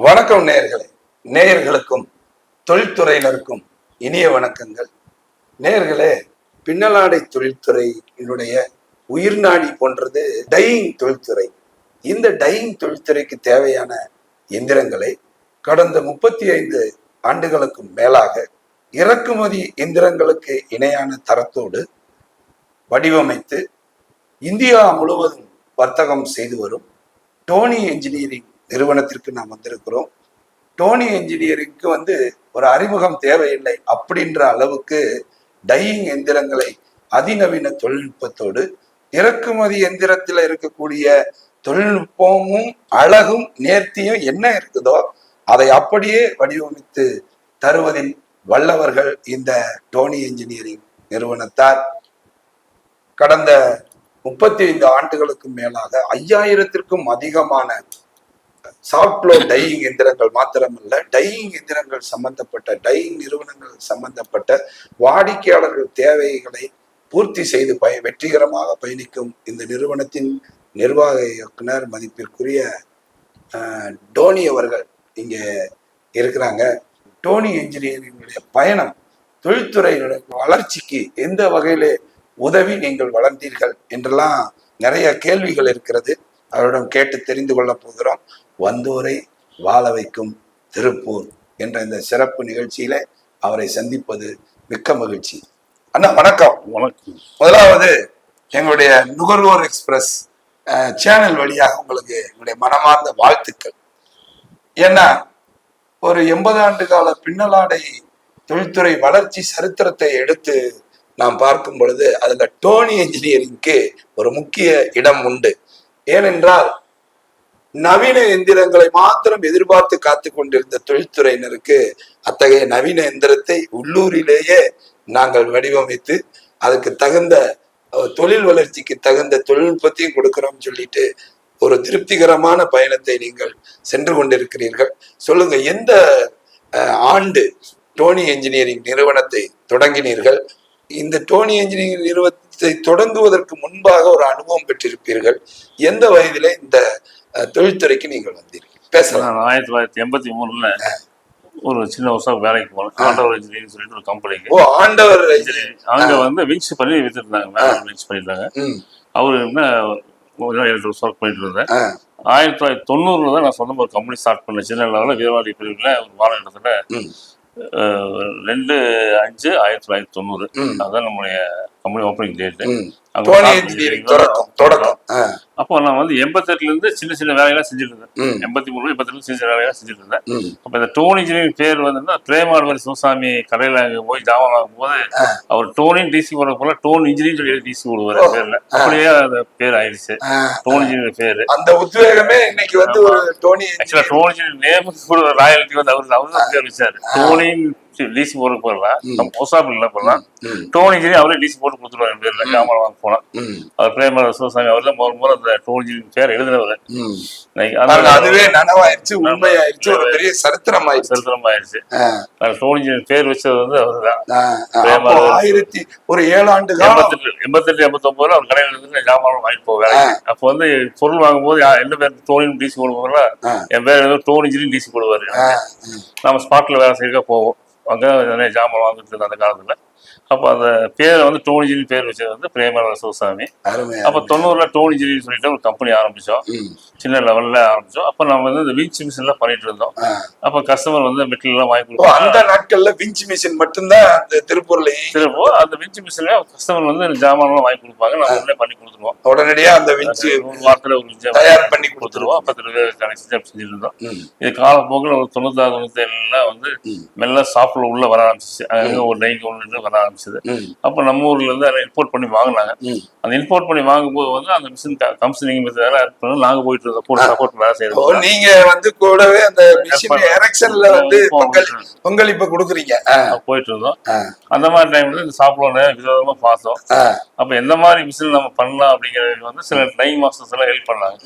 வணக்கம் நேயர்களே. நேயர்களுக்கும் தொழில்துறையினருக்கும் இனிய வணக்கங்கள். நேயர்களே, பின்னலாடை தொழில்துறையினுடைய உயிர் நாடி போன்றது டையிங் தொழில்துறை. இந்த டையிங் தொழில்துறைக்கு தேவையான எந்திரங்களை கடந்த 35 ஆண்டுகளுக்கும் மேலாக இறக்குமதி எந்திரங்களுக்கு இணையான தரத்தோடு வடிவமைத்து இந்தியா முழுவதும் வர்த்தகம் செய்து வரும் டோனி என்ஜினியரிங் நிறுவனத்திற்கு நாம் வந்திருக்கிறோம். டோனி என்ஜினியரிங்க்கு ஒரு அறிமுகம் தேவையில்லை அப்படின்ற அளவுக்கு டையிங் எந்திரங்களை அதிநவீன தொழில்நுட்பத்தோடு இறக்குமதி எந்திரத்தில் இருக்கக்கூடிய தொழில்நுட்பமும் அழகும் நேர்த்தியும் என்ன இருக்குதோ அதை அப்படியே வடிவமைத்து தருவதில் வல்லவர்கள் இந்த டோனி என்ஜினியரிங் நிறுவனத்தார். கடந்த 35 ஆண்டுகளுக்கு மேலாக 5000த்திற்கும் அதிகமான சாஃப்ட்லோ டையிங் எந்திரங்கள் மாத்திரமல்ல, டையிங் எந்திரங்கள் சம்பந்தப்பட்ட டையிங் நிறுவனங்கள் சம்பந்தப்பட்ட வாடிக்கையாளர்கள் தேவைகளை பூர்த்தி செய்து வெற்றிகரமாக பயணிக்கும் இந்த நிறுவனத்தின் நிர்வாக இயக்குனர் மதிப்பிற்குரிய டோனி அவர்கள் இங்கே இருக்கிறாங்க. டோனி என்ஜினியரிங்குடைய பயணம் தொழில்துறையினுடைய வளர்ச்சிக்கு எந்த வகையிலே உதவி நீங்கள் வளர்ந்தீர்கள் என்றெல்லாம் நிறைய கேள்விகள் இருக்கிறது. அவரிடம் கேட்டு தெரிந்து கொள்ள போகிறோம். வந்தோரை வாழ வைக்கும் திருப்பூர் என்ற இந்த சிறப்பு நிகழ்ச்சியில அவரை சந்திப்பது மிக்க மகிழ்ச்சி. அண்ணா வணக்கம். வணக்கம். முதலாவது எங்களுடைய நுகர்வோர் எக்ஸ்பிரஸ் சேனல் வழியாக உங்களுக்கு எங்களுடைய மனமார்ந்த வாழ்த்துக்கள். ஏன்னா ஒரு 80 ஆண்டு கால பின்னலாடை தொழில்துறை வளர்ச்சி சரித்திரத்தை எடுத்து நாம் பார்க்கும் பொழுது அதுல டோனி என்ஜினியரிங்க்கு ஒரு முக்கிய இடம் உண்டு. ஏனென்றால் நவீன எந்திரங்களை மாத்திரம் எதிர்பார்த்து காத்து கொண்டிருந்த தொழில்துறையினருக்கு அத்தகைய நவீன எந்திரத்தை உள்ளூரிலேயே நாங்கள் வடிவமைத்து அதுக்கு தகுந்த தொழில் வளர்ச்சிக்கு தகுந்த தொழில்நுட்பத்தையும் கொடுக்கிறோம் சொல்லிட்டு ஒரு திருப்திகரமான பயணத்தை நீங்கள் சென்று கொண்டிருக்கிறீர்கள். சொல்லுங்க, எந்த ஆண்டு டோனி என்ஜினியரிங் நிறுவனத்தை தொடங்கினீர்கள்? இந்த டோனி என்ஜினியரிங் நிறுவனத்தை தொடங்குவதற்கு முன்பாக ஒரு அனுபவம் பெற்றிருப்பீர்கள். எந்த வயதிலே இந்த தொழில்துறைக்கு நீங்கள் வந்தீர்கள்? பேசலாம். 1983 ஒரு சின்ன வருஷம் வேலைக்கு போனேன். ஆண்டவர் இன்ஜினியரிங் சொல்லிட்டு ஒரு கம்பெனிக்கு. ஆண்டவர் அங்க விங்ஸ் பண்ணி வித்துருந்தாங்க. விங்ஸ் பண்ணிருந்தாங்க. அவரு என்ன ஒர்க் பண்ணிட்டு இருந்தேன். 1990 தான் நான் சொந்த ஒரு கம்பெனி ஸ்டார்ட் பண்ணேன். சின்ன லெவலில் வீரவாடி பிரிவில் ஒரு வாழ இடத்துல 2/5/1990 அதான் நம்முடைய கம்பெனி ஓப்பனிங் டேட். அப்போ நான் 88ல இருந்து சின்ன சின்ன வேலையெல்லாம் செஞ்சுட்டு இருந்தேன். 83 83 சின்ன சின்ன வேலையெல்லாம் செஞ்சுட்டு இருந்தேன். அப்ப இந்த டோனி இன்ஜினியரிங் பேர் பிரேமாடுவரி சிவசாமி கடையில அங்க போய் ஜாமான் வாங்கும் போது அவர் டோனின் டிசி போட போல டோன் இன்ஜினியரிங் சொல்லி டிசி போடுவாரு பேர்ல. அப்படியே அந்த பேர் ஆயிடுச்சு டோன் இன்ஜினியரிங் பேரு. அந்த உத்வேகமே இன்னைக்கு ஒரு டோனி ஆக்சுவலா டோன் இன்ஜினியரிங் நேமுக்கு கூட ராயல்டி அவரு தான் பேர் வச்சாரு. டோனின் டிசி போட போடலாம், போஸ்டாபிள் இல்ல போடலாம், டோன் இன்ஜினியரிங் அவரே டிசி போட்டு கொடுத்துருவாரு என் பேர்ல. ஜாமான் வாங்க போனா அவர் பிரேம சிவசாமி அவர்ல முதல் அந்த டோன் இன்ஜினியரிங் பேர் எழுதுனவர். அதுவே நனவாயிருச்சு, உண்மையாயிருச்சு, ஒரு பெரிய சரித்திரம் ஆயிடுச்சு. டோன் இன்ஜினியரிங் பேர் வச்சது அவருதான். 7 ஆண்டு 88 89 அவர் கடையில இருந்து ஜாமான் வாங்கிட்டு போவேன். அப்ப பொருள் வாங்கும் போது என்ன பேர் டோனின் டிசி போடுவாங்களா, என் பேர் டோன் இன்ஜினியரிங் டிசி போடுவாரு. நம்ம ஸ்பாட்ல வேலை செய்ய போவோம். அங்க நிறைய ஜாமான் வாங்கிட்டு இருந்த அந்த காலத்துல. அப்ப அந்த பேரை டோனி இன்ஜினியரிங் பேர் வச்சது பிரேமராஜ சிவசாமி. அப்ப 90ல டோனி இன்ஜினியரிங் சொல்லிட்டு ஒரு கம்பெனி ஆரம்பிச்சோம். சின்ன லெவல்ல ஆரம்பிச்சோம். அப்ப நம்ம இந்த விஞ்ச் மிஷின் எல்லாம் பண்ணிட்டு இருந்தோம். அப்ப கஸ்டமர் மெட்டீரியல் எல்லாம் வாங்கி கொடுப்போம். அந்த நாட்கள்ல விஞ்ச் மிஷின் மட்டும்தான் அந்த திருப்பூர்ல அந்த விஞ்ச் மிஷின்ல கஸ்டமர் ஜாமான் எல்லாம் வாங்கி கொடுப்பாங்க. நம்ம பண்ணி கொடுத்துருவோம். உடனடியா அந்த விஞ்ச் ஒரு வாரத்துல ஒரு தயார் பண்ணி கொடுத்துருவோம். 10 செஞ்சுட்டு இருந்தோம். இது காலப்போக்கில் ஒரு 96 97 மெல்ல சாஃப்ட்வேர் உள்ள வர ஆரம்பிச்சிச்சு. அங்க ஒரு டைக்கு ஒன்று வர ஆரம்பிச்சது. அப்ப நம்ம ஊர்ல இருந்து அதை இம்போர்ட் பண்ணி வாங்கினாங்க. அந்த இம்போர்ட் பண்ணி வாங்கும்போது அந்த மிஷின் கம்சனிங் நாங்க போயிட்டு இருந்தோம். கூட சப்போர்ட் வேலை செய்யறோம். நீங்க கூடவே அந்த மிஷின் எரெக்ஷன்ல பங்களிப்பு கொடுக்குறீங்க. போயிட்டு இருந்தோம். அந்த மாதிரி டைம்ல இந்த சாஃப்ட்வேர் விதவிதமா பார்த்தோம். அப்ப எந்த மாதிரி மிஷின் நம்ம பண்ணலாம் அப்படிங்கிறது சில டைம் மாஸ்டர்ஸ் எல்லாம் ஹெல்ப் பண்ணாங்க.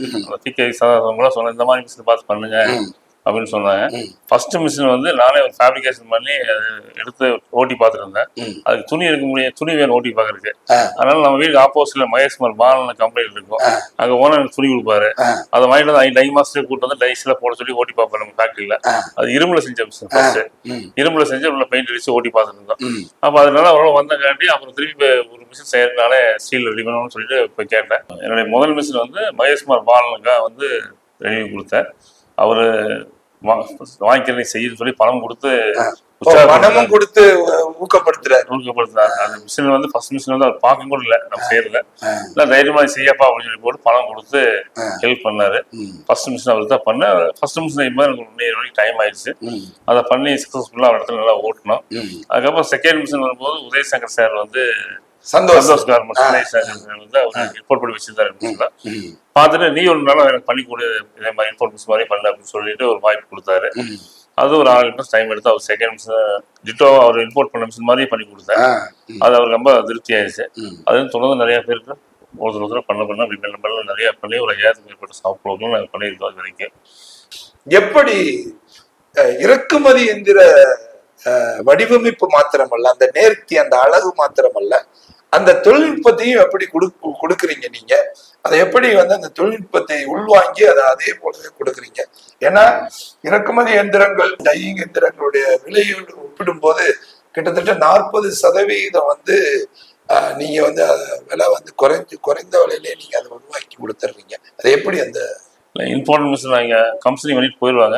சொன்ன இந்த மாதிரி மிஷின் பார்த்து பண்ணுங்க, அப்படின்னு சொன்னாங்க. ஃபர்ஸ்ட் மிஷின் வந்து நானே ஒரு ஃபேப்ரிகேஷன் பண்ணி எடுத்து ஓட்டி பார்த்துட்டு இருந்தேன். அதுக்கு துணி எடுக்க முடியும், துணி வேணும் ஓட்டி பார்க்கறதுக்கு. அதனால நம்ம வீட்டுக்கு ஆப்போசிட்ல மகேஷ்குமார் பாலன கம்பெனி இருக்கும், அங்கே ஓனர் எனக்கு துணி கொடுப்பாரு. அதை வாங்கிட்டு வந்து டை மாஸ்டர் கூட்டு வந்து டைஸ்ல போட சொல்லி ஓட்டி பார்ப்பேன் நம்ம ஃபேக்டரியில. அது இரும்புல செஞ்ச மிஷின் ஃபர்ஸ்ட், இரும்புல செஞ்சு உள்ள பெயிண்ட் அடிச்சு ஓட்டி பார்த்துட்டு இருந்தோம். அப்போ அதனால அவ்வளோ வந்தங்காட்டி அப்புறம் திருப்பி ஒரு மிஷின் செய்யறதுனால ஸ்டீல் ரெடி பண்ணணும்னு சொல்லிட்டு போய் கேட்டேன். என்னுடைய முதல் மிஷின் வந்து மகேஷ்குமார் பாலனுக்கா வந்து ரெடி கொடுத்தேன். அவரு வாங்கிக்கிறதை செய்ய சொல்லி பணம் கொடுத்து பணமும் கொடுத்து ஊக்கப்படுத்துறாரு. அந்த மிஷின் வந்து ஃபர்ஸ்ட் மிஷின் வந்து அவர் பார்க்க கூட இல்லை நம்ம செய்யறத, இல்லை தைரியமா செய்யப்பா அப்படின்னு சொல்லி போட்டு பணம் கொடுத்து ஹெல்ப் பண்ணாரு. ஃபர்ஸ்ட் மிஷின் அவர் தான் பண்ண. ஃபர்ஸ்ட் மிஷின் இப்போ எனக்கு 1 year வரைக்கும் டைம் ஆயிடுச்சு. அதை பண்ணி சக்ஸஸ்ஃபுல்லாக ஒரு இடத்துல நல்லா ஓட்டணும். அதுக்கப்புறம் செகண்ட் மிஷின் வரும்போது உதயசங்கர் சார் வந்து சந்தோஷ் கார்மெண்ட்ஸ் வந்து அவர் ரிப்போர்ட் பண்ணி வச்சிருந்தாரு. பார்த்துட்டு நீ ஒரு நாளும் எனக்கு பண்ணி கொடு, இதே மாதிரி இன்ஃபோர்மேஷன் மாதிரி பண்ணு அப்படின்னு சொல்லிட்டு ஒரு வாய்ப்பு கொடுத்தாரு. அது ஒரு 6 நிமிஷம் டைம் எடுத்து அவர் செகண்ட் மிஷின் டிட்டோ அவர் இம்போர்ட் பண்ண மிஷின் மாதிரி பண்ணி கொடுத்தாரு. அது அவருக்கு ரொம்ப திருப்தி ஆயிடுச்சு. அது தொடர்ந்து நிறைய பேருக்கு ஒருத்தர் பண்ண அப்படி நிறைய பண்ணி ஒரு 5000க்கும் மேற்பட்ட சாஃப்ட்வேர்களும் நாங்கள் பண்ணியிருக்கோம் அது வரைக்கும். எப்படி இறக்குமதி என்கிற வடிவமைப்பு மாத்திரமல்ல, அந்த நேர்த்தி, அந்த அழகு மாத்திரமல்ல, அந்த தொழில்நுட்பத்தையும் எப்படி கொடுக்குறீங்க நீங்க? அதை எப்படி வந்து அந்த தொழில்நுட்பத்தை உள்வாங்கி அதை அதே போலவே கொடுக்குறீங்க? ஏன்னா இறக்குமதி எந்திரங்கள் டையிங் எந்திரங்களுடைய விலையோடு ஒப்பிடும்போது கிட்டத்தட்ட 40% வந்து நீங்க வந்து விலை வந்து குறைந்த விலையிலே நீங்க அதை உருவாக்கி கொடுத்துட்றீங்க. அதை எப்படி அந்த இன்ஃபர்மேஷன் நாங்க கம்பெனி பண்ணிட்டு போயிடுவாங்க.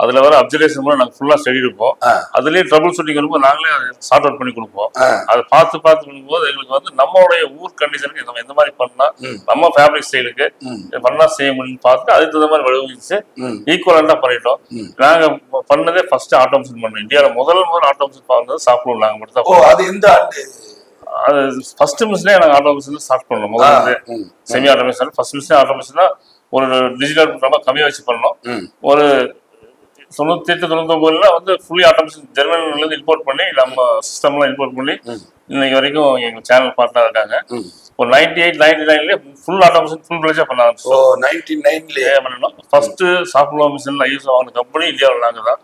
அதுல வர அப்சர்வேஷன் கூட நாங்க ஃபுல்லா ஸ்டடி இருப்போம். அதுலயே ட்ரபிள் ஷூட்டிங் இருக்கும்போது நாங்களே சார்ட் அவுட் பண்ணி கொடுப்போம். அதை பார்த்து பண்ணும்போது எங்களுக்கு வந்து நம்மளுடைய ஊர் கண்டிஷனுக்கு நம்ம எந்த மாதிரி பண்ணா நம்ம ஃபேப்ரிக் ஸ்டைலுக்கு பண்ணா செய்ய முடியும்னு பார்த்து அதுக்கு தகுந்த மாதிரி வடிவமைச்சு ஈக்குவலண்டா பண்ணிட்டோம். நாங்க பண்ணதே ஃபர்ஸ்ட் ஆட்டோமேஷன் பண்ணோம். இந்தியாவில முதல் ஆட்டோமேஷன் பண்ணது சாப்பிடுவோம் நாங்க மட்டும் தான். அது எந்த ஆண்டு? அது ஃபர்ஸ்ட் மிஷினே நாங்கள் ஆட்டோமேஷன் ஸ்டார்ட் பண்ணோம். முதல்ல செமி ஆட்டோமேஷன் ஃபர்ஸ்ட் மிஷினே ஆட்டோமேஷனா ஒரு டிஜிட்டல் ரொம்ப கம்மியாக வச்சு பண்ணோம். ஒரு 98-99 வந்து ஃபுல்லி ஆட்டோமேஷன் ஜெர்மனிலேருந்து இம்போர்ட் பண்ணி நம்ம சிஸ்டம்லாம் இம்போர்ட் பண்ணி இன்னைக்கு வரைக்கும் எங்கள் சேனல் பார்ட்னர் இருக்காங்க. ஒரு 98-99 ஃபுல் ஆட்டோமேஷன் ஃபுல் பிளேஜாக பண்ண ஆரம்பிச்சோம். 99 பண்ணணும். ஃபர்ஸ்ட் சாஃப்ட்வேர் மிஷின் ஐஎஸ் வாங்கின கம்பெனி இந்தியாவில் நாங்கள் தான்.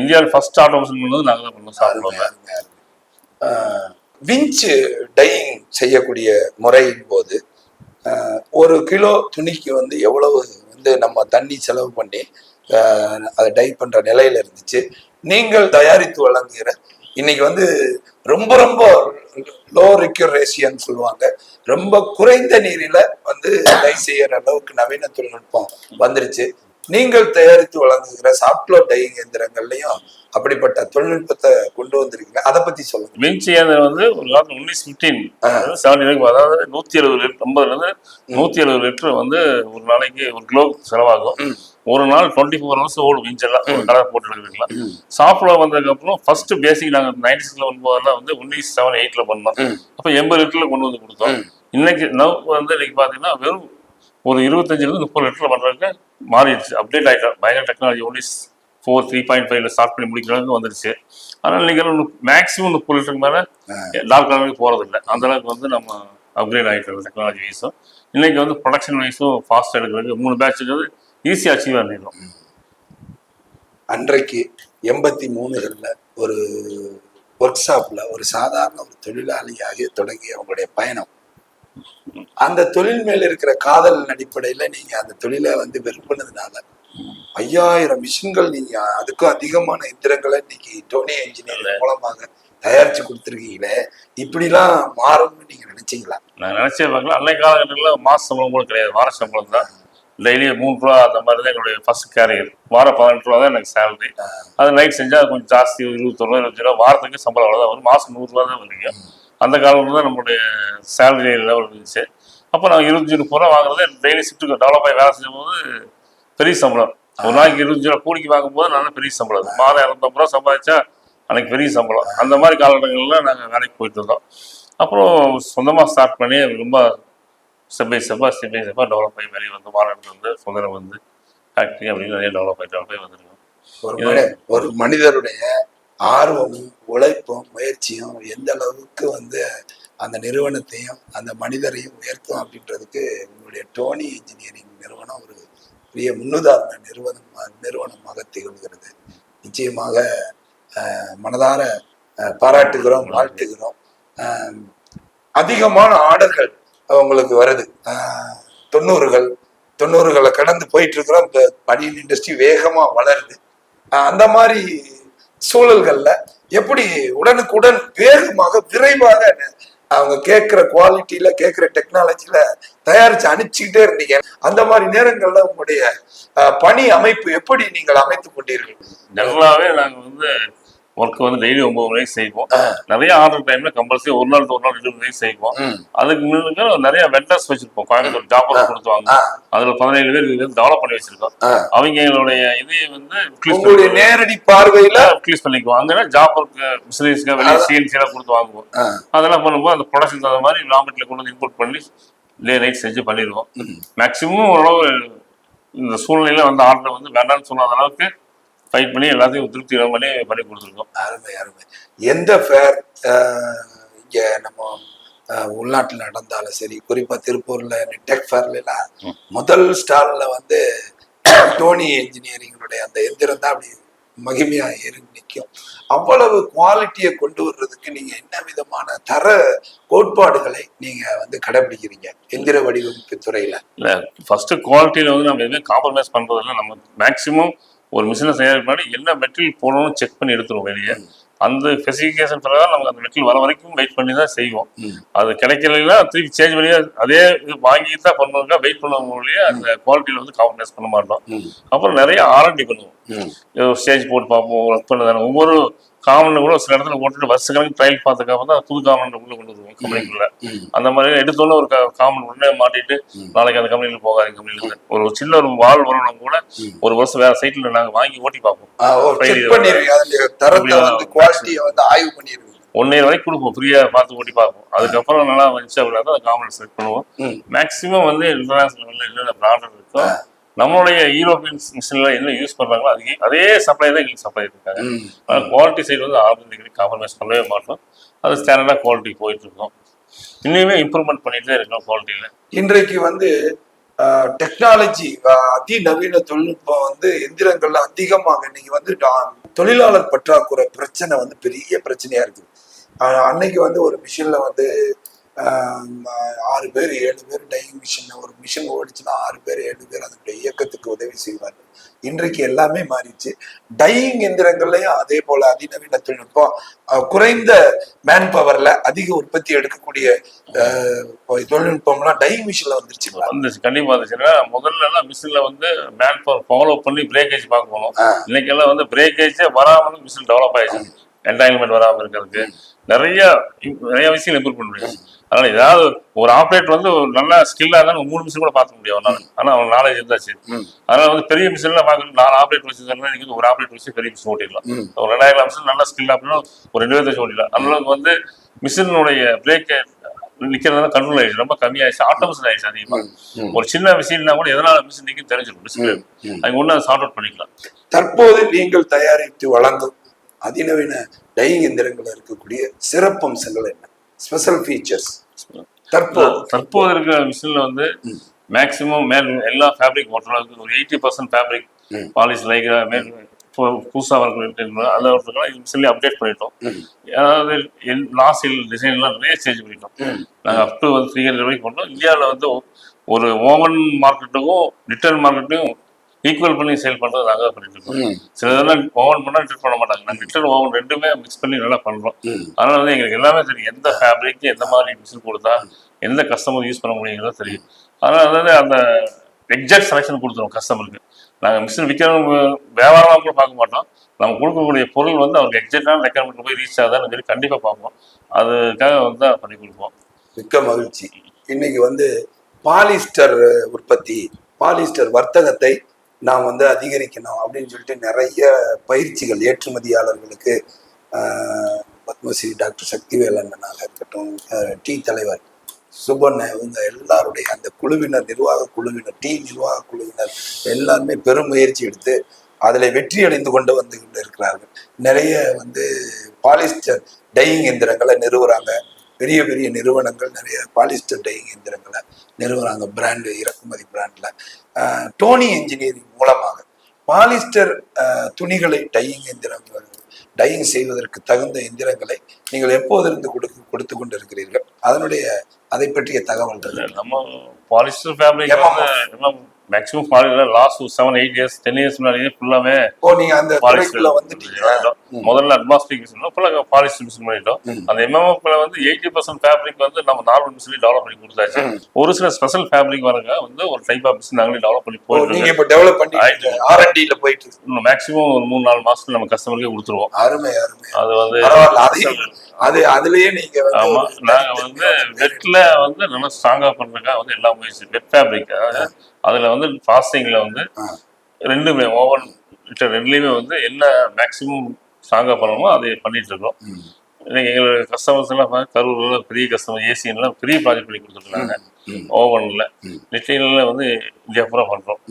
இந்தியாவில் ஃபர்ஸ்ட் ஆட்டோமேஷன் பண்ணது நாங்கள் தான் பண்ணோம் சாஃப்ட்வேர். விஞ்ச் டையிங் செய்யக்கூடிய முறையின் போது 1 கிலோ துணிக்கு வந்து எவ்வளவு வந்து நம்ம தண்ணி செலவு பண்ணி அதை டை பண்ற நிலையில இருந்துச்சு. நீங்கள் தயாரித்து வழங்குகிற இன்னைக்கு வந்து ரொம்ப ரொம்ப லோ ரெக்யூரேஷன் சொல்லுவாங்க, ரொம்ப குறைந்த நீரில வந்து டை செய்யற அளவுக்கு நவீன தொழில்நுட்பம் வந்துருச்சு. நீங்கள் தயாரித்து வழங்குகிற சாஃப்ட்வேர் டையிங் எந்திரங்கள்லயும் அப்படிப்பட்ட தொழில்நுட்பத்தை கொண்டு வந்திருக்கீங்க, அதை பத்தி சொல்லுங்க. விஞ்ச் இயந்திரம் வந்து ஒரு காலத்துல 1915 அதாவது 170 லிட்டர் 50ல 170 லிட்டர் வந்து ஒரு நாளைக்கு ஒரு கிலோ செலவாகும். ஒரு நாள் 24 hours ஓடும் விஞ்ச் எல்லாம் கலர் போட்டு எடுக்கிறீங்களா. சாஃப்ட்வேர் வந்ததுக்கு அப்புறம் ஃபர்ஸ்ட் பேசிக் நாங்க 90s வரும்போதெல்லாம் வந்து 1978 பண்ணோம். அப்ப 80 லிட்டர்ல கொண்டு வந்து கொடுத்தோம். இன்னைக்கு பாத்தீங்கன்னா வெறும் ஒரு 25-30 லிட்டர்ல பண்றதுக்கு மாறிடுச்சு, அப்டேட் ஆயிட்டோம். பயங்கர டெக்னாலஜி 3.5 ஸ்டார்ட் பண்ணி முடிக்கிற அளவுக்கு வந்துருச்சு. அதனால நீங்கள் மேக்ஸிமம் 30 லிட்டருக்கு மேலே டார்க் கலருக்கு போகிறது இல்லை. அந்த அளவுக்கு வந்து நம்ம அப்கிரேட் ஆகிட்டு டெக்னாலஜி வைஸும் இன்னைக்கு வந்து ப்ரொடக்ஷன் வைஸும் ஃபாஸ்ட் எடுக்கிறதுக்கு 3 பேட்சுக்கு ஈஸியாக அச்சீவ் பண்ணிடலாம். அன்றைக்கு 83களில் ஒரு ஒர்க் ஷாப்ல ஒரு சாதாரண ஒரு தொழிலாளியாக தொடங்கிய உங்களுடைய பயணம், அந்த தொழில் மேல இருக்கிற காதல் அடிப்படையில நீங்க அந்த தொழிலை வந்து விரும்பினதுனால 5000 மிஷின்கள் நீங்க அதுக்கும் அதிகமான எந்திரங்களை இன்னைக்கு டோனி என்ஜினியரிங் மூலமாக தயாரிச்சு கொடுத்துருக்கீங்களே, இப்படிலாம் மாறும்னு நீங்க நினைச்சீங்களா? நான் நினைச்சே பார்க்கல. அன்னைக்கு காலகட்டத்தில் மாச சம்பளம் கூட கிடையாது, வார சம்பளம் தான். டெய்லி 3 ரூபா அந்த மாதிரி தான் என்னுடைய ஃபர்ஸ்ட் கேரியர். வாரம் 18 ரூபா தான் எனக்கு சேலரி. அது நைட் செஞ்சால் கொஞ்சம் ஜாஸ்தி, 21 ரூபா 25 ரூபா வாரத்துக்கு சம்பளம் அவ்வளோதான் வரும். மாதம் 100 ரூபா தான் வருவீங்க. அந்த காலத்தில் தான் நம்மளுடைய சேலரி லெவல் இருந்துச்சு. அப்போ நான் 25-30 ரூபா வாங்குறது டெய்லி ஷிஃப்ட்டுக்கு டெவலப் ஆகி வேலை செய்யும் போது பெரிய சம்பளம். ஒரு நாளைக்கு 25 ரூபா கூலிக்கு வாங்கும்போது நல்லா பெரிய சம்பளம். மாதம் 250 ரூபா சம்பாதிச்சா அன்னைக்கு பெரிய சம்பளம். அந்த மாதிரி காலகட்டங்களில் நாங்கள் வேலைக்கு போயிட்டு இருந்தோம். அப்புறம் சொந்தமாக ஸ்டார்ட் பண்ணி ரொம்ப ஸ்டெப் பை ஸ்டெப்பாக டெவலப் ஆகி வெளியே வந்து மாநிலத்தில் வந்து சுதந்திரம் வந்து ஃபேக்ட்ரி அப்படின்னு நிறைய டெவலப் ஆகி வந்துருக்கோம். ஒரு மனிதருடைய ஆர்வமும் உழைப்பும் முயற்சியும் எந்த அளவுக்கு வந்து அந்த நிறுவனத்தையும் அந்த மனிதரையும் உயர்த்தும் அப்படின்றதுக்கு உங்களுடைய டோனி இன்ஜினியரிங் நிறுவனம் ஒரு பெரிய முன்னுதாரண நிறுவனமாக திகழ்கிறது. நிச்சயமாக மனதார பாராட்டுகிறோம், வாழ்த்துகிறோம். அதிகமான ஆர்டர்கள் உங்களுக்கு வருது. 90களை கடந்து போயிட்டு இருக்கிறோம். இந்த பனியன் இண்டஸ்ட்ரி வேகமா வளருது. அந்த மாதிரி சூழல்கள்ல எப்படி உடனுக்குடன் வேகமாக விரைவாக அவங்க கேட்கிற குவாலிட்டியில கேட்கிற டெக்னாலஜில தயாரிச்சு அனுப்பிச்சுக்கிட்டே இருந்தீங்க. அந்த மாதிரி நேரங்கள்ல உங்களுடைய பணி அமைப்பு எப்படி நீங்கள் அமைத்துக் கொண்டீர்கள்? நல்லாவே நாங்க வந்து ஒர்க் வந்து டெய்லி 9 மணிக்கு செய்வோம். நிறைய ஆர்டர் டைம்ல கம்பல்சரி ஒரு நாள் 2 மணிக்கு செய்வோம். அதுக்கு முன்னாடி நிறைய வெண்டர்ஸ் வச்சிருப்போம். கோயம்புத்தூர் ஜாப் கொடுத்துவாங்க. அதுல 17 பேர் டெவலப் பண்ணி வச்சிருக்கோம். அவங்களுடைய இதையை வந்து நேரடி பார்வையில ரிலீஸ் பண்ணிக்குவோம். அங்கே ஜாப் மிஷினரிஸ்க்கு வெளியே சிஎன்சி எல்லாம் கொடுத்து வாங்குவோம். அதெல்லாம் பண்ணும்போது அந்த ப்ரொடக்ஷன் தகுந்த மாதிரி ரா மெட்டீரியல் கொண்டு வந்து இம்போர்ட் பண்ணி டே நைட் செஞ்சு பண்ணிடுவோம். மேக்சிமம் ஓரளவு இந்த சூழ்நிலையில வந்து ஆர்டர் வந்து வேண்டாம்னு சொல்லாத அளவுக்கு ஃபைட் பண்ணி எல்லாத்தையும் திருப்தி பண்ணி கொடுத்துருக்கோம். அருமை அருமை. எந்த ஃபேர் இங்க நம்ம உள்நாட்டில் நடந்தாலும் சரி, குறிப்பா திருப்பூர்ல டெக் ஃபேர்ல எல்லாம் முதல் ஸ்டால்ல வந்து டோனி இன்ஜினியரிங்களுடைய அந்த எந்திரம் தான் அப்படி மகிமையா ஏறி நிற்கும். அவ்வளவு குவாலிட்டியை கொண்டு வர்றதுக்கு நீங்க என்ன விதமான தர கோட்பாடுகளை நீங்க வந்து கடைபிடிக்கிறீங்க எந்திர வடிவமைப்பு துறையில? இல்ல, ஃபர்ஸ்ட் குவாலிட்டியில வந்து நம்ம எதுவுமே காம்ப்ரமைஸ் பண்றதில்ல. நம்ம மேக்சிமம் ஒரு மிஷினை செய்யறதுக்கு முன்னாடி என்ன மெட்டீரியல் போடணும்னு செக் பண்ணி எடுத்துருவோம் வெளியே. அந்த ஸ்பெசிஃபிகேஷன் பிரகாரம் நமக்கு அந்த மெட்டீரியல் வர வரைக்கும் வெயிட் பண்ணி தான் செய்வோம். அது கிடைக்கலன்னா திருப்பி சேஞ்ச் பண்ணி அதே இது வாங்கி தான் பண்ணுவாங்க. வெயிட் பண்ணுவோம், அந்த குவாலிட்டியில வந்து காம்ப்ரமைஸ் பண்ண மாட்டோம். அப்புறம் நிறைய ஆர்என்டி பண்ணுவோம். ஸ்டேஜ் போட்டு பார்ப்போம், ஒர்க் பண்ணதான ஒவ்வொரு காமன் கூட சில இடத்துல போட்டுட்டு வருஷக்கணக்கு ட்ரையல் பார்த்துக்காம தான் புது காமன் உள்ள கொண்டு வருவோம் கம்பெனிக்குள்ள. அந்த மாதிரி எடுத்தோன்னு ஒரு காமன் உடனே மாட்டிட்டு நாளைக்கு அந்த கம்பெனியில் போகாது. கம்பெனியில் ஒரு சின்ன ஒரு வால் வரணும் கூட ஒரு வருஷம் வேற சைட்ல நாங்க வாங்கி ஓட்டி பார்ப்போம். 1 இயர் வரைக்கும் கொடுப்போம், ஃப்ரீயா பார்த்து ஓட்டி பார்ப்போம். அதுக்கப்புறம் நல்லா வந்துச்சு அப்படின்னா தான் காமன் செலக்ட் பண்ணுவோம். மேக்சிமம் வந்து இன்டர்நேஷனல் லெவலில் என்னென்ன ப்ராடக்ட் இருக்கோ நம்மளுடைய யூரோப்பியன் மிஷின்ல என்ன யூஸ் பண்றாங்களோ அதே சப்ளை தான் எங்களுக்கு சப்ளை இருக்காங்க. குவாலிட்டி சைடு வந்து ஆர்டர் காம்ப்ரமைஸ் பண்ணவே மாட்டோம். அது ஸ்டாண்டர்டா குவாலிட்டி போயிட்டு இருக்கோம். இன்னுமே இம்ப்ரூவ்மெண்ட் பண்ணிட்டே இருக்கோம் குவாலிட்டியில. இன்றைக்கு வந்து டெக்னாலஜி அதிநவீன தொழில்நுட்பம் வந்து எந்திரங்கள்ல அதிகமாக இன்னைக்கு வந்து தொழிலாளர் பற்றாக்குறை பிரச்சனை வந்து பெரிய பிரச்சனையா இருக்குது. அன்னைக்கு வந்து ஒரு மிஷின்ல வந்து 6 பேர் 7 பேர் டையிங் மிஷின், ஒரு மிஷின் ஓடிச்சுன்னா 6 பேர் 7 பேர் அதனுடைய இயக்கத்துக்கு உதவி செய்வார்கள். இன்றைக்கு எல்லாமே மாறிடுச்சு. டையிங் எந்திரங்கள்லயும் அதே போல அதிநவீன தொழில்நுட்பம், குறைந்த மேன் பவர்ல அதிக உற்பத்தி எடுக்கக்கூடிய தொழில்நுட்பம்லாம் டையிங் மிஷின்ல வந்துருச்சுங்களா? வந்துச்சு, கண்டிப்பா வந்துச்சுன்னா. முதல்ல எல்லாம் மிஷின்ல வந்து மேன் பவர் ஃபாலோ பண்ணி பிரேக்கேஜ் பார்க்கணும். இன்னைக்கு எல்லாம் வந்து பிரேக்கேஜே வராமல் மிஷின் டெவலப் ஆயிடுச்சு. என்டைல்மெண்ட் வராமல் இருக்கிறதுக்கு நிறைய விஷயம் இம்ப்ரூவ் பண்ண முடியும். அதனால ஏதாவது ஒரு ஆப்ரேட் வந்து ஒரு நல்ல ஸ்கில்லா இருந்தாலும் 3 மிஷின் கூட பார்க்க முடியும் அவனால. ஆனா அவன் நாலேஜ் இருந்தாச்சு. அதனால வந்து பெரிய மிஷின்ல பார்க்கணும். 4 ஆப்ரேட் வச்சிருந்தா நீங்க ஒரு ஆப்ரேட் வச்சு பெரிய மிஷின் ஓட்டிடலாம். ஒரு 2000 மிஷின் நல்ல ஸ்கில் அப்படின்னா ஒரு 2 பேர் வச்சு ஓட்டிடலாம். அதனால வந்து மிஷினுடைய பிரேக் நிக்கிறதுனால கண்ட்ரோல் ஆயிடுச்சு, ரொம்ப கம்மியாயிடுச்சு, ஆட்டோமேஷன் ஆயிடுச்சு அதிகமா. ஒரு சின்ன மிஷின்னா கூட எதனால மிஷின் நிற்கும் தெரிஞ்சிடும். மிஷின் அங்க ஒண்ணு சார்ட் அவுட் பண்ணிக்கலாம். தற்போது நீங்கள் தயாரித்து வழங்கும் அதிநவீன டையிங் எந்திரங்கள் இருக்கக்கூடிய சிறப்பம்சங்கள் என்ன, ஸ்பெஷல் ஃபீச்சர்ஸ்? தற்போது இருக்கிற மிஷின்ல வந்து மேக்சிமம் எல்லா ஃபேப்ரிக் ஓட்டுறதுக்கு ஒரு 80% ஃபேப்ரிக் பாலிஷ் லைக்ரா புதுசாக அதை மிஷின்லேயே அப்டேட் பண்ணிட்டோம். அதாவது லாஸ்ட் டிசைன்லாம் நிறைய சேஞ்ச் பண்ணிட்டோம். நாங்கள் அப் டு வந்து 300 வரைக்கும் பண்ணோம். இந்தியாவில் வந்து ஒரு ஓவன் மார்க்கெட்டுக்கும் ரிட்டர்ன் மார்க்கெட்டையும் ஈக்குவல் பண்ணி சேல் பண்றது நாங்கள் பண்ணிட்டு இருக்கோம். சில இதெல்லாம் ஓவன் பண்ணா ரிட்டர்ன் பண்ண மாட்டாங்க. நாங்கள் ரிட்டர்ன் ஓவன் ரெண்டுமே மிக்ஸ் பண்ணி நல்லா பண்றோம். அதனால வந்து எங்களுக்கு எல்லாமே தெரியும், எந்த ஃபேப்ரிக் எந்த மாதிரி மிஷின் கொடுத்தா எந்த கஸ்டமர் யூஸ் பண்ண முடியுங்கிறத தெரியும். அதனால அதாவது அந்த எக்ஸாக்ட் செலெக்ஷன் கொடுத்துருவோம் கஸ்டமருக்கு. நாங்கள் மிஷின் விற்கிறவங்க வியாபாரமாக கூட பார்க்க மாட்டோம். நம்ம கொடுக்கக்கூடிய பொருள் வந்து அவருக்கு எக்ஸாக்டான ரெக்கமெண்ட் போய் ரீச் ஆகுதான்னு சொல்லி கண்டிப்பாக பார்ப்போம். அதுக்காக வந்து பண்ணி கொடுப்போம். மிக்க மகிழ்ச்சி. இன்னைக்கு வந்து பாலிஸ்டர் உற்பத்தி, பாலிஸ்டர் வர்த்தகத்தை நாம் வந்து அதிகரிக்கணும் அப்படின்னு சொல்லிட்டு நிறைய பயிற்சிகள் ஏற்றுமதியாளர்களுக்கு பத்மஸ்ரீ டாக்டர் சக்திவேலண்ணனாக இருக்கட்டும், டி தலைவர் சுபன், இவங்க எல்லாருடைய அந்த குழுவினர், நிர்வாக குழுவினர், டி நிர்வாக குழுவினர் எல்லாருமே பெரும் முயற்சி எடுத்து அதில் வெற்றி அடைந்து கொண்டு வந்து கொண்டு இருக்கிறார்கள். நிறைய வந்து பாலிஸ்டர் டையிங் எந்திரங்களை நிறுவுறாங்க. பெரிய பெரிய நிறுவனங்கள் நிறைய பாலிஸ்டர் டையிங் எந்திரங்களை நிறுவுறாங்க, பிராண்டு இறக்குமதி பிராண்டில். டோனி இன்ஜினியரிங் மூலமாக பாலிஸ்டர் துணிகளை டையிங் செய்வதற்கு தகுந்த எந்திரங்களை நீங்கள் எப்போதிருந்து கொடுத்து கொண்டு இருக்கிறீர்கள்? அதை பற்றிய தகவல்கள். நம்ம polyester fabric maximum last 7-8 years 10 years முன்னாடியே ஃபுல்லாமே நீங்க அந்த துறைக்குள்ள வந்துட்டீங்க. முதல்ல அட்மாஸ்டிக் மிஷின் ஃபுல்லாக பாலிஸ்டர் மிஷின் பண்ணிட்டோம். அந்த எம்எம்எஃப்ல வந்து 80% ஃபேப்ரிக் வந்து நம்ம நார்மல் மிஷின் டெவலப் பண்ணி கொடுத்தாச்சு. ஒரு சில ஸ்பெஷல் ஃபேப்ரிக் வரங்க வந்து ஒரு டைப் ஆஃப் மிஷின் நாங்களே டெவலப் பண்ணி போயிட்டு நீங்க இப்போ டெவலப் பண்ணி R&Dல போயிட்டு மேக்ஸிமம் ஒரு 3-4 மாசத்துல நம்ம கஸ்டமருக்கே கொடுத்துருவோம். அருமை. அது வந்து அதுலயே நீங்க ஆமா, நாங்க வந்து வெட்ல வந்து நல்லா ஸ்ட்ராங்கா பண்றதுக்காக வந்து எல்லா முயற்சி வெட் ஃபேப்ரிக், அதுல வந்து ஃபாஸ்டிங்ல வந்து ரெண்டுமே ஓவன் ரெண்டுலயுமே வந்து என்ன மேக்ஸிமம் ஸ்ட்ராங்கா பண்ணணுமோ அதை பண்ணிட்டு இருக்கோம். இன்னைக்கு எங்களோட கஸ்டமர்ஸ் எல்லாம் கரூர்ல பெரிய கஸ்டமர் ஏசியன்லாம் பெரிய ப்ராஜெக்ட் பண்ணி கொடுத்துருக்காங்க. ஓவன்ல லிட்டரில வந்து இந்தியா பூரா பண்றோம்.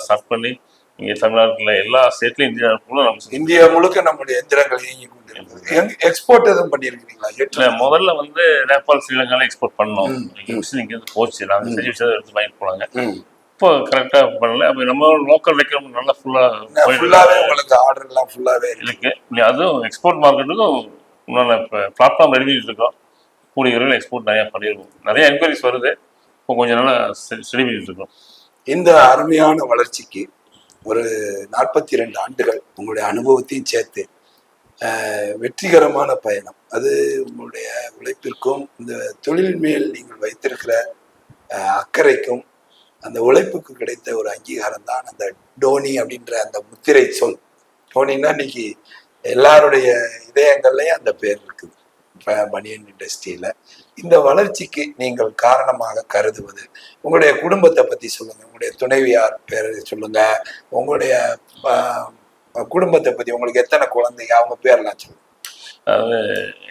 ஸ்டார்ட் பண்ணி இங்க தமிழ்நாட்டுல எல்லா ஸ்டேட்லயும் இந்தியா முழுக்க நம்முடைய எந்திரங்கள் இயங்கி கொண்டிருக்கிறது. எக்ஸ்போர்ட் எதுவும் பண்ணிருக்கீங்களா? முதல்ல வந்து நேபாள் ஸ்ரீலங்கால எக்ஸ்போர்ட் பண்ணோம். மிஷின் இங்க இருந்து போச்சு, நாங்க செஞ்சு வச்சதை எடுத்து வாங்கிட்டு போனாங்க. இப்போ கரெக்டா பண்ணல. அப்ப நம்ம லோக்கல் ரெக்யர்மெண்ட் நல்லா ஃபுல்லாவே உங்களுக்கு ஆர்டர் எல்லாம் ஃபுல்லாவே இருக்கு. அதுவும் எக்ஸ்போர்ட் மார்க்கெட்டுக்கும் பிளாட்ஃபார்ம் ரெடி பண்ணிட்டு இருக்கோம். கூடிய விரைவில் எக்ஸ்போர்ட் நிறைய பண்ணிருக்கோம். நிறைய என்கொயரிஸ் வருது. இப்போ கொஞ்சம் நாளா ஸ்டடி பண்ணிட்டு இருக்கோம். இந்த அருமையான வளர்ச்சிக்கு ஒரு 42 ஆண்டுகள் உங்களுடைய அனுபவத்தையும் சேர்த்து வெற்றிகரமான பயணம். அது உங்களுடைய உழைப்பிற்கும் இந்த தொழில் மேல் நீங்கள் வைத்திருக்கிற அக்கறைக்கும் அந்த உழைப்புக்கு கிடைத்த ஒரு அங்கீகாரம் தான் அந்த டோனி அப்படின்ற அந்த முத்திரை சொல். டோனின்னா இன்னைக்கு எல்லாருடைய இதயங்கள்லயும் அந்த பேர் இருக்குது பனியன் இண்டஸ்ட்ரியில. இந்த வளர்ச்சிக்கு நீங்கள் காரணமாக கருதுவது உங்களுடைய குடும்பத்தை பத்தி சொல்லுங்க. உங்களுடைய துணைவியார் பேரை சொல்லுங்க. உங்களுடைய குடும்பத்தை பத்தி, உங்களுக்கு எத்தனை குழந்தைங்க, அவங்க பேர்லாம் சொல்லுங்க. அதாவது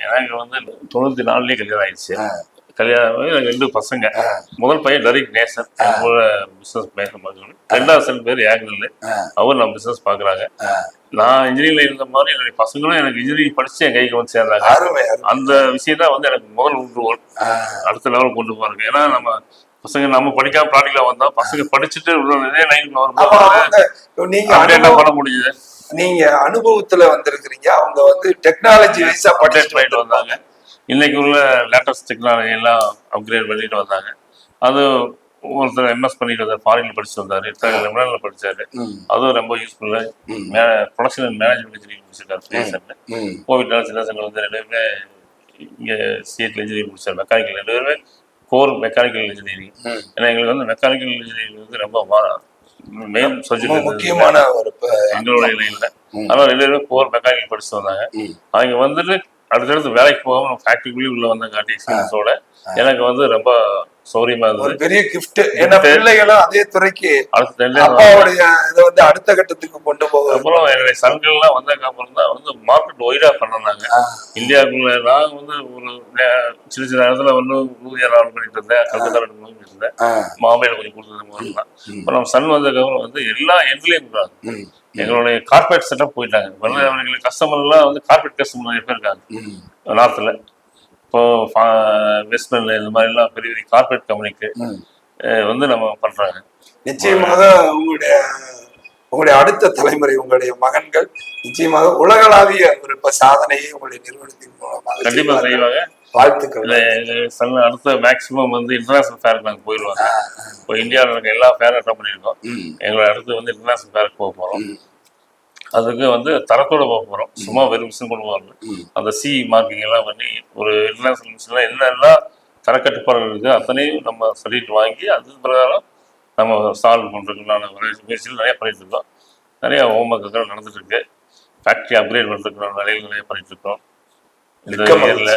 எனக்கு வந்து 94லயே கல்யாணம் ஆயிடுச்சு. கல்யாணம் எனக்கு 2 பசங்க. முதல் பையன் டரிக் நேசன், பிசினஸ் மேற்கொண்டு. ரெண்டாவது சன் பேர் ஏகனல், அவர் நம்ம பிசினஸ் பாக்குறாங்க. நான் இன்ஜினியரிங்ல இருந்த மாதிரி என்னுடைய பசங்களும் எனக்கு இன்ஜினியரிங் படிச்சு என் கைக்கு வந்து சேர்ந்தாங்க. அந்த விஷயம் தான் வந்து எனக்கு முதல் ஊன்றுகோல், அடுத்த லெவலுக்கு கொண்டு போறாங்க. ஏன்னா நம்ம பசங்க நம்ம படிக்காம ப்ராக்டிகலா வந்தா பசங்க படிச்சுட்டு இதே லைன்ல வரும்போது நீங்க என்ன பண்ண முடியுது? நீங்க அனுபவத்துல வந்திருக்கிறீங்க, அவங்க வந்து டெக்னாலஜி வைஸா பண்ணிட்டு வந்தாங்க. இன்னைக்கு உள்ள லேட்டஸ்ட் டெக்னாலஜி எல்லாம் அப்கிரேட் பண்ணிட்டு வந்தாங்க. அது ஒருத்தர் எம்எஸ் பண்ணிட்டு வந்தார், ஃபாரின்ல படிச்சுட்டு வந்தாரு, லெபனான்ல படிச்சாரு. அதுவும் ரொம்ப யூஸ்ஃபுல்லா ப்ரொடக்ஷன் அண்ட் மேனேஜ்மெண்ட் இன்ஜினியரிங் முடிச்சிருக்காரு. கோவிட்னால சின்ன பசங்க வந்து 2 பேருமே இங்க சிஎட்ல இன்ஜினியரிங் முடிச்சாரு. மெக்கானிக்கல் 2 பேருமே கோர் மெக்கானிக்கல் இன்ஜினியரிங். ஏன்னா எங்களுக்கு வந்து மெக்கானிக்கல் இன்ஜினியரிங் வந்து ரொம்ப மெயின் சப்ஜெக்ட், முக்கியமான ஒரு எங்களுடைய லைன்ல. அதனால 2 பேருமே கோர் மெக்கானிக்கல் படிச்சுட்டு வந்தாங்க. அவங்க வந்துட்டு அடுத்தடுத்து வேலைக்கு போகாம ஃபேக்டரிக்குள்ளே உள்ள வந்தாங்க. எக்ஸ்பீரியன்ஸோட எனக்கு வந்து ரொம்ப சௌரியமா இருந்தது, ஒரு பெரிய கிஃப்ட். ஏன்னா பிள்ளைகளும் அதே துறைக்கு அப்பாவுடைய இதை வந்து அடுத்த கட்டத்துக்கு கொண்டு போக. அப்புறம் என்னுடைய சங்கங்கள்லாம் வந்ததுக்கு அப்புறம் தான் வந்து மார்க்கெட் ஒய்டா பண்ணாங்க. இந்தியாவுக்குள்ள நான் வந்து ஒரு சின்ன சின்ன இடத்துல வந்து ஊதியா பண்ணிட்டு இருந்தேன், கல்கத்தா பண்ணிட்டு இருந்தேன், மாம்பையில கொஞ்சம் கொடுத்தது முதல்ல. அப்புறம் சன் வந்ததுக்கு அப்புறம் வந்து எல்லா எண்ட்லயும் இருக்காங்க. எங்களுடைய கார்பரேட் செட்டப் போயிட்டாங்க. எங்களுக்கு கஸ்டமர் எல்லாம் வந்து கார்பரேட் கஸ்டமர் நிறைய பேர் இருக்காங்க நார்த்ல. இப்போ வெஸ்டர்ன்ல இந்த மாதிரி எல்லாம் பெரிய பெரிய கார்பரேட் கம்பெனிக்கு வந்து நம்ம பண்றாங்க. நிச்சயமாக உங்களுடைய அடுத்த தலைமுறை, உங்களுடைய மகன்கள் நிச்சயமாக உலகளாவிய ஒரு சாதனையை உங்களுடைய நிறுவனத்தின் மூலமாக கண்டிப்பா செய்வாங்க. வாழ்த்துக்கள். அடுத்த மேக்சிமம் வந்து இன்டர்நேஷனல் ஃபேருக்கு நாங்கள் போயிடுவாங்க. இப்போ இந்தியாவில் இருக்க எல்லா ஃபேரும் அட்டன் பண்ணியிருக்கோம். எங்களோட அடுத்து வந்து இன்டர்நேஷனல் ஃபேருக்கு போக போகிறோம். அதுக்கு வந்து தரத்தோட போக போகிறோம். சும்மா வெறும் மிஷின் கொண்டு போகிறது, அந்த சி மார்க்கிங் எல்லாம் பண்ணி ஒரு இன்டர்நேஷனல் மிஷின்ல என்னெல்லாம் தரக்கட்டுப்பாடுகள் இருக்குது அத்தனையும் நம்ம சொல்லிட்டு வாங்கி அது பிரகாரம் நம்ம சால்வ் பண்ணுறதுக்குள்ளான முயற்சிகள் நிறைய பண்ணிட்டு இருக்கோம். நிறைய ஹோம்ஒர்க்குகள் நடந்துட்டு இருக்கு. ஃபேக்ட்ரி அப்கிரேட் பண்ணுறதுக்குள்ள வேலைகள் நிறைய பண்ணிட்டு இருக்கோம். இந்த இயர்ல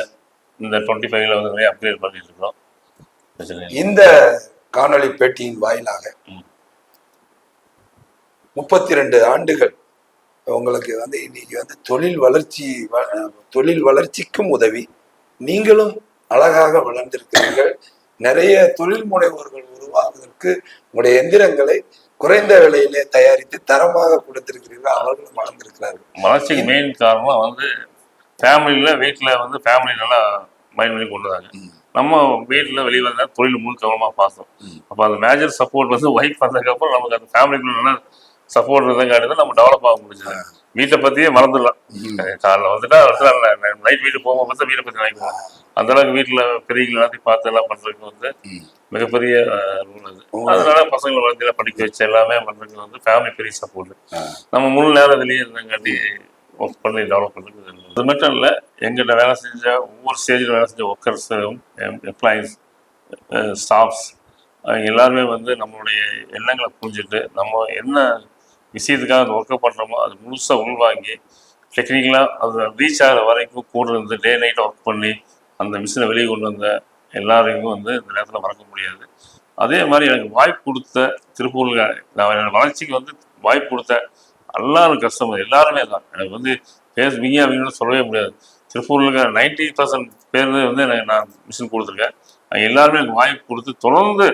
இந்த 25ல வந்து நிறைய அப்கிரேட் பண்ணிட்டு இருக்கோம். இந்த காணொளி பேட்டியின் வாயிலாக 32 ஆண்டுகள் உங்களுக்கு வந்து இன்னைக்கு வந்து தொழில் வளர்ச்சிக்கும் உதவி, நீங்களும் அழகாக வளர்ந்திருக்கிறீர்கள். நிறைய தொழில் முனைவோர்கள் உருவாவதற்கு உங்களுடைய எந்திரங்களை குறைந்த விலையிலே தயாரித்து தரமாக கொடுத்திருக்கிறீர்கள். அவர்களும் வளர்ந்திருக்கிறார்கள். வளர்ச்சிக்கு மெயின் காரணம் வந்து ஃபேமிலியில வீட்டில் வந்து ஃபேமிலி நல்லா மைண்ட் பண்ணி கொண்டு வந்தாங்க. நம்ம வீட்டில் வெளியே வந்தால் தொழில் முழு கவனமாக பார்த்தோம். அப்போ அந்த மேஜர் சப்போர்ட் வந்து ஒய்ஃப் வந்ததுக்கப்புறம் நமக்கு அந்த ஃபேமிலிக்குள்ள நல்லா சப்போர்ட் இருந்தங்காட்டி தான் நம்ம டெவலப் ஆக முடிஞ்சது. வீட்டை பத்தியே மறந்துடலாம். காலைல வந்துட்டா நைட் வீட்டுக்கு போகும்போது பார்த்தா வீட்டை பத்தி வாங்கிக்குவோம். அந்த அளவுக்கு வீட்டுல பெரியவங்க எல்லாத்தையும் பார்த்து எல்லாம் பண்றதுக்கு வந்து மிகப்பெரிய ரூல் அது. அதனால பசங்களை வளர்த்து படிக்க வச்சு எல்லாமே பண்றதுக்கு வந்து ஃபேமிலி பெரிய சப்போர்ட். நம்ம முழு நேரம் வெளியே இருந்தங்காட்டி ஒர்க் பண்ணி டெவலப் பண்ணுறது. அது மட்டும் இல்லை, எங்கிட்ட வேலை செஞ்ச ஒவ்வொரு ஸ்டேஜில் வேலை செஞ்ச ஒர்க்கர்ஸும் எம்ப்ளாயீஸ் ஸ்டாஃப்ஸ் எல்லாருமே வந்து நம்மளுடைய எண்ணங்களை புரிஞ்சுட்டு நம்ம என்ன விஷயத்துக்காக அந்த ஒர்க்கை பண்ணுறோமோ அது முழுசாக உள்வாங்கி டெக்னிக்கலாக அது ரீச் ஆகிற வரைக்கும் கூட இருந்து டே நைட் ஒர்க் பண்ணி அந்த மிஷினை வெளியே கொண்டு வந்த எல்லாரையும் வந்து இந்த நேரத்தில் மறக்க முடியாது. அதே மாதிரி எனக்கு வாய்ப்பு கொடுத்த திருப்பூரில் நான் என்னோட வளர்ச்சிக்கு வந்து வாய்ப்பு கொடுத்த எல்லாரும் கஸ்டமர் எல்லாருமே தான். எனக்கு வந்து மிக அப்படின்னு சொல்லவே முடியாது. திருப்பூரில் இருக்கிற 90% பேர் வந்து எனக்கு நான் மிஷின் கொடுத்துருக்கேன். எல்லாருமே எனக்கு வாய்ப்பு கொடுத்து தொடர்ந்து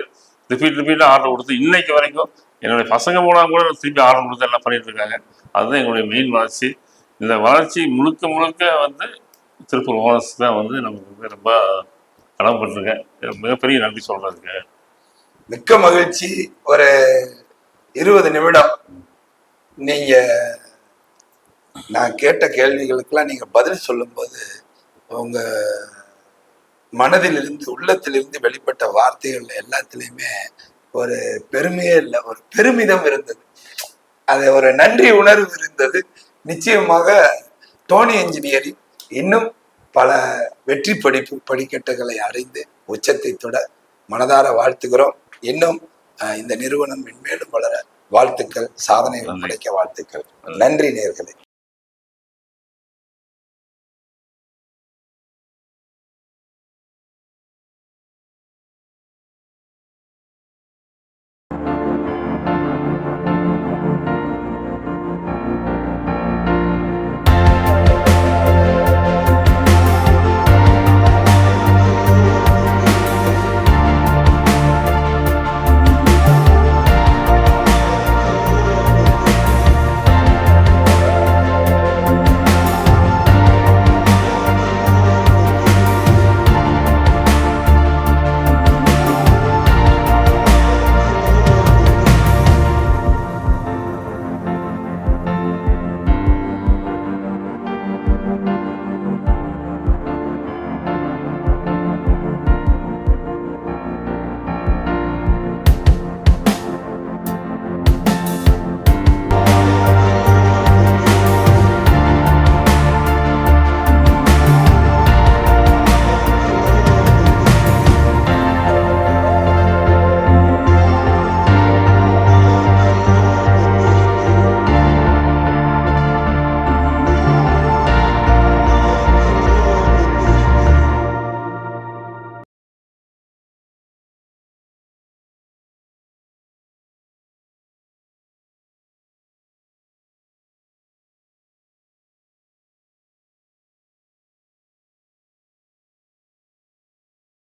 ரிப்பீட்டாக ஆர்டர் கொடுத்து இன்னைக்கு வரைக்கும் என்னுடைய பசங்க மூலம் கூட திருப்பி ஆர்டர் கொடுத்து எல்லாம் பண்ணிட்டு இருக்காங்க. அதுதான் எங்களுடைய மெயின் வளர்ச்சி. இந்த வளர்ச்சி முழுக்க முழுக்க வந்து திருப்பூர் ஓனர்ஸ் தான் வந்து நமக்கு வந்து ரொம்ப கடமைப்பட்டிருக்கேன். மிகப்பெரிய நன்றி சொல்றதுக்கு. மிக்க மகிழ்ச்சி. ஒரு 20 நிமிடம் நீங்க நான் கேட்ட கேள்விகளுக்கெல்லாம் நீங்க பதில் சொல்லும்போது உங்க மனதிலிருந்து உள்ளத்திலிருந்து வெளிப்பட்ட வார்த்தைகள் எல்லாத்துலேயுமே ஒரு பெருமையே இல்லை, ஒரு பெருமிதம் இருந்தது. அது ஒரு நன்றி உணர்வு இருந்தது. நிச்சயமாக டோனி இன்ஜினியரிங் இன்னும் பல வெற்றி படிக்கட்டுகளை அடைந்து உச்சத்தை தொட மனதார வாழ்த்துகிறோம். இன்னும் இந்த நிறுவனம் மென்மேலும் வளர வாழ்த்துக்கள், சாதனைகள் படைக்க வாழ்த்துக்கள். நன்றி நேயர்களே.